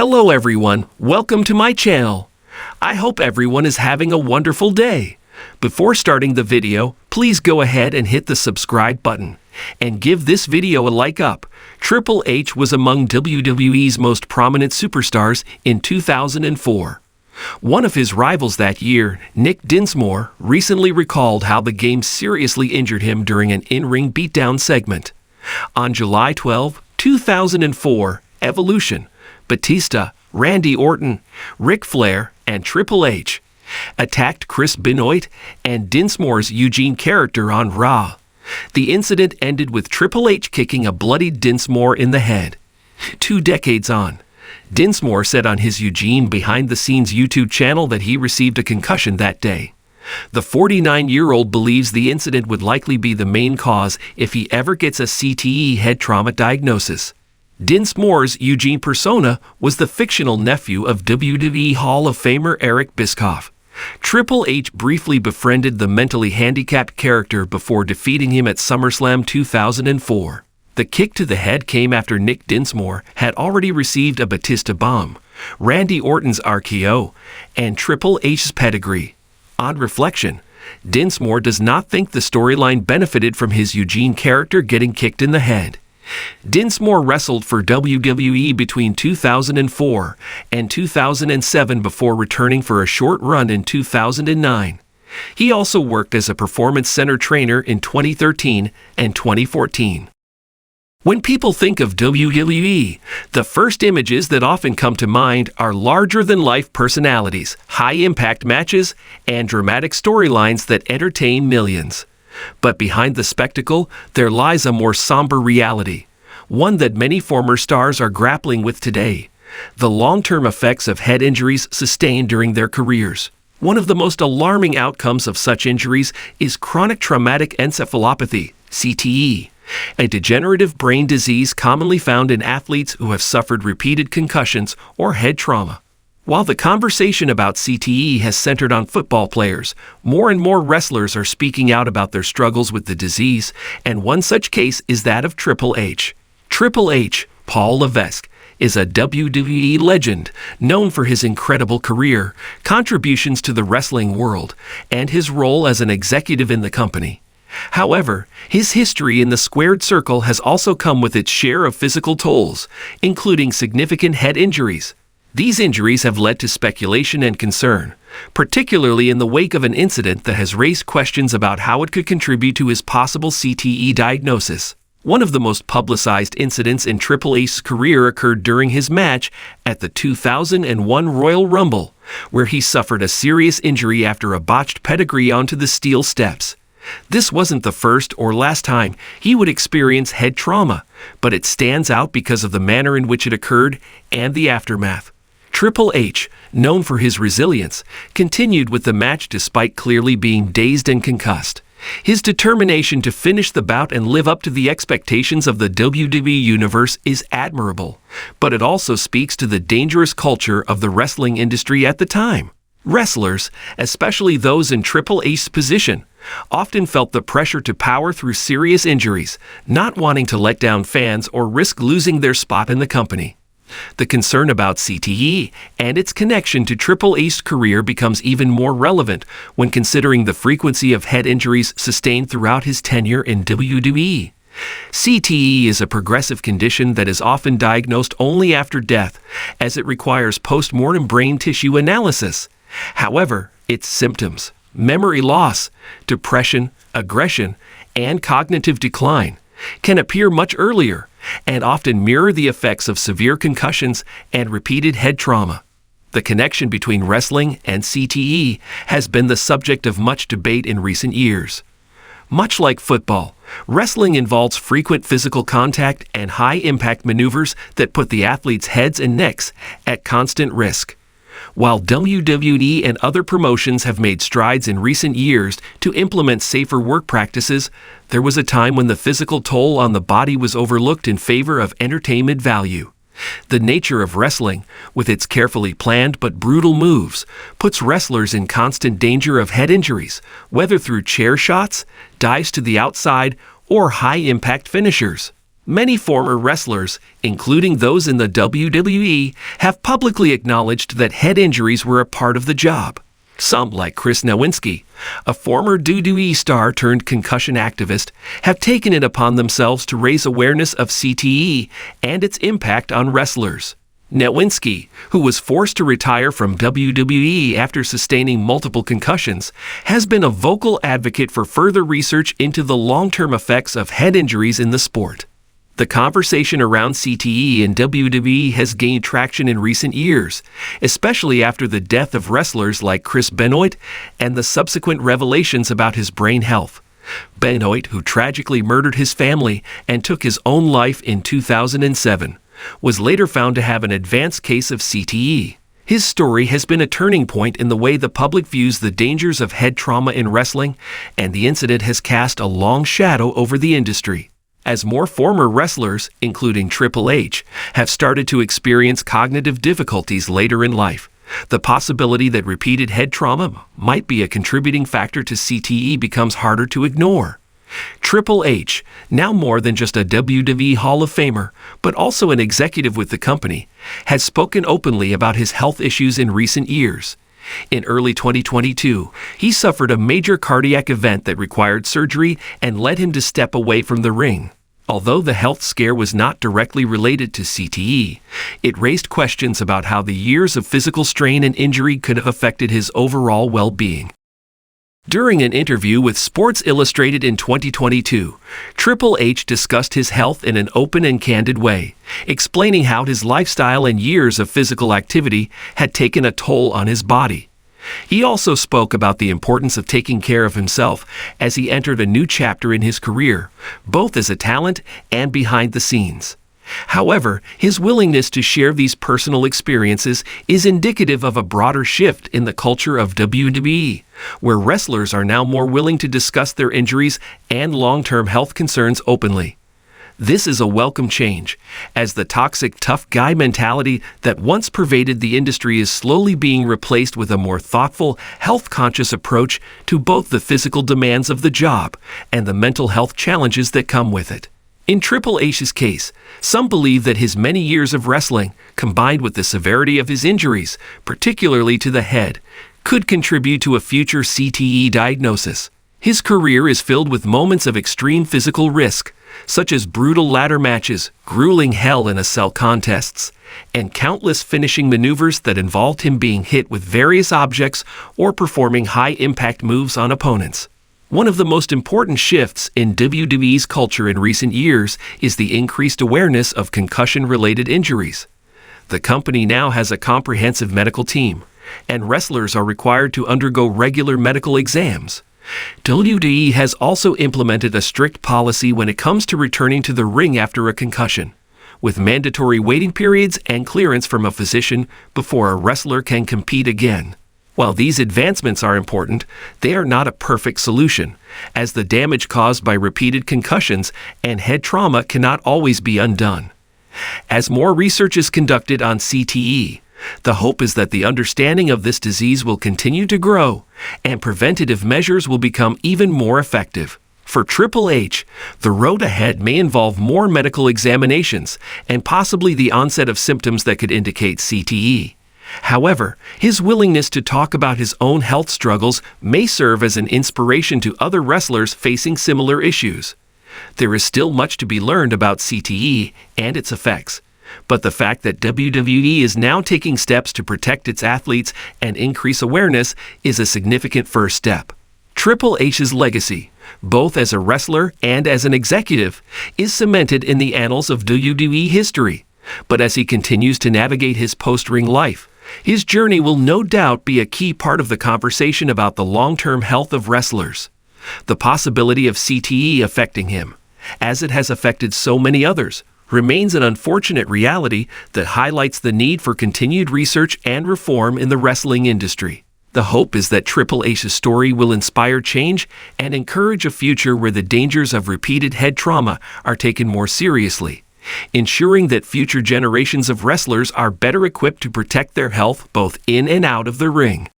Hello everyone, welcome to my channel. I hope everyone is having a wonderful day. Before starting the video, please go ahead and hit the subscribe button and give this video a like up. Triple H was among WWE's most prominent superstars in 2004. One of his rivals that year, Nick Dinsmore, recently recalled how the game seriously injured him during an in-ring beatdown segment. On July 12, 2004, Evolution, Batista, Randy Orton, Ric Flair, and Triple H attacked Chris Benoit and Dinsmore's Eugene character on Raw. The incident ended with Triple H kicking a bloodied Dinsmore in the head. 2 decades on, Dinsmore said on his Eugene behind-the-scenes YouTube channel that he received a concussion that day. The 49-year-old believes the incident would likely be the main cause if he ever gets a CTE head trauma diagnosis. Dinsmore's Eugene persona was the fictional nephew of WWE Hall of Famer Eric Bischoff. Triple H briefly befriended the mentally handicapped character before defeating him at SummerSlam 2004. The kick to the head came after Nick Dinsmore had already received a Batista bomb, Randy Orton's RKO, and Triple H's pedigree. On reflection, Dinsmore does not think the storyline benefited from his Eugene character getting kicked in the head. Dinsmore wrestled for WWE between 2004 and 2007 before returning for a short run in 2009. He also worked as a Performance Center trainer in 2013 and 2014. When people think of WWE, the first images that often come to mind are larger-than-life personalities, high-impact matches, and dramatic storylines that entertain millions. But behind the spectacle, there lies a more somber reality, one that many former stars are grappling with today: the long-term effects of head injuries sustained during their careers. One of the most alarming outcomes of such injuries is chronic traumatic encephalopathy, CTE, a degenerative brain disease commonly found in athletes who have suffered repeated concussions or head trauma. While the conversation about CTE has centered on football players, more and more wrestlers are speaking out about their struggles with the disease, and one such case is that of Triple H. Triple H, Paul Levesque, is a WWE legend known for his incredible career, contributions to the wrestling world, and his role as an executive in the company. However, his history in the squared circle has also come with its share of physical tolls, including significant head injuries. These injuries have led to speculation and concern, particularly in the wake of an incident that has raised questions about how it could contribute to his possible CTE diagnosis. One of the most publicized incidents in Triple H's career occurred during his match at the 2001 Royal Rumble, where he suffered a serious injury after a botched pedigree onto the steel steps. This wasn't the first or last time he would experience head trauma, but it stands out because of the manner in which it occurred and the aftermath. Triple H, known for his resilience, continued with the match despite clearly being dazed and concussed. His determination to finish the bout and live up to the expectations of the WWE Universe is admirable, but it also speaks to the dangerous culture of the wrestling industry at the time. Wrestlers, especially those in Triple H's position, often felt the pressure to power through serious injuries, not wanting to let down fans or risk losing their spot in the company. The concern about CTE and its connection to Triple H's career becomes even more relevant when considering the frequency of head injuries sustained throughout his tenure in WWE. CTE is a progressive condition that is often diagnosed only after death, as it requires post-mortem brain tissue analysis. However, its symptoms, memory loss, depression, aggression, and cognitive decline can appear much earlier and often mirror the effects of severe concussions and repeated head trauma. The connection between wrestling and CTE has been the subject of much debate in recent years. Much like football, wrestling involves frequent physical contact and high-impact maneuvers that put the athletes' heads and necks at constant risk. While WWE and other promotions have made strides in recent years to implement safer work practices, there was a time when the physical toll on the body was overlooked in favor of entertainment value. The nature of wrestling, with its carefully planned but brutal moves, puts wrestlers in constant danger of head injuries, whether through chair shots, dives to the outside, or high-impact finishers. Many former wrestlers, including those in the WWE, have publicly acknowledged that head injuries were a part of the job. Some, like Chris Nowinski, a former WWE star turned concussion activist, have taken it upon themselves to raise awareness of CTE and its impact on wrestlers. Nowinski, who was forced to retire from WWE after sustaining multiple concussions, has been a vocal advocate for further research into the long-term effects of head injuries in the sport. The conversation around CTE in WWE has gained traction in recent years, especially after the death of wrestlers like Chris Benoit and the subsequent revelations about his brain health. Benoit, who tragically murdered his family and took his own life in 2007, was later found to have an advanced case of CTE. His story has been a turning point in the way the public views the dangers of head trauma in wrestling, and the incident has cast a long shadow over the industry. As more former wrestlers, including Triple H, have started to experience cognitive difficulties later in life, the possibility that repeated head trauma might be a contributing factor to CTE becomes harder to ignore. Triple H, now more than just a WWE Hall of Famer, but also an executive with the company, has spoken openly about his health issues in recent years. In early 2022, he suffered a major cardiac event that required surgery and led him to step away from the ring. Although the health scare was not directly related to CTE, it raised questions about how the years of physical strain and injury could have affected his overall well-being. During an interview with Sports Illustrated in 2022, Triple H discussed his health in an open and candid way, explaining how his lifestyle and years of physical activity had taken a toll on his body. He also spoke about the importance of taking care of himself as he entered a new chapter in his career, both as a talent and behind the scenes. However, his willingness to share these personal experiences is indicative of a broader shift in the culture of WWE, where wrestlers are now more willing to discuss their injuries and long-term health concerns openly. This is a welcome change, as the toxic tough guy mentality that once pervaded the industry is slowly being replaced with a more thoughtful, health-conscious approach to both the physical demands of the job and the mental health challenges that come with it. In Triple H's case, some believe that his many years of wrestling, combined with the severity of his injuries, particularly to the head, could contribute to a future CTE diagnosis. His career is filled with moments of extreme physical risk, such as brutal ladder matches, grueling Hell in a Cell contests, and countless finishing maneuvers that involved him being hit with various objects or performing high-impact moves on opponents. One of the most important shifts in WWE's culture in recent years is the increased awareness of concussion-related injuries. The company now has a comprehensive medical team, and wrestlers are required to undergo regular medical exams. WWE has also implemented a strict policy when it comes to returning to the ring after a concussion, with mandatory waiting periods and clearance from a physician before a wrestler can compete again. While these advancements are important, they are not a perfect solution, as the damage caused by repeated concussions and head trauma cannot always be undone. As more research is conducted on CTE, the hope is that the understanding of this disease will continue to grow and preventative measures will become even more effective. For Triple H, the road ahead may involve more medical examinations and possibly the onset of symptoms that could indicate CTE. However, his willingness to talk about his own health struggles may serve as an inspiration to other wrestlers facing similar issues. There is still much to be learned about CTE and its effects, but the fact that WWE is now taking steps to protect its athletes and increase awareness is a significant first step. Triple H's legacy, both as a wrestler and as an executive, is cemented in the annals of WWE history. But as he continues to navigate his post-ring life, his journey will no doubt be a key part of the conversation about the long-term health of wrestlers. The possibility of CTE affecting him, as it has affected so many others, remains an unfortunate reality that highlights the need for continued research and reform in the wrestling industry. The hope is that Triple H's story will inspire change and encourage a future where the dangers of repeated head trauma are taken more seriously, ensuring that future generations of wrestlers are better equipped to protect their health both in and out of the ring.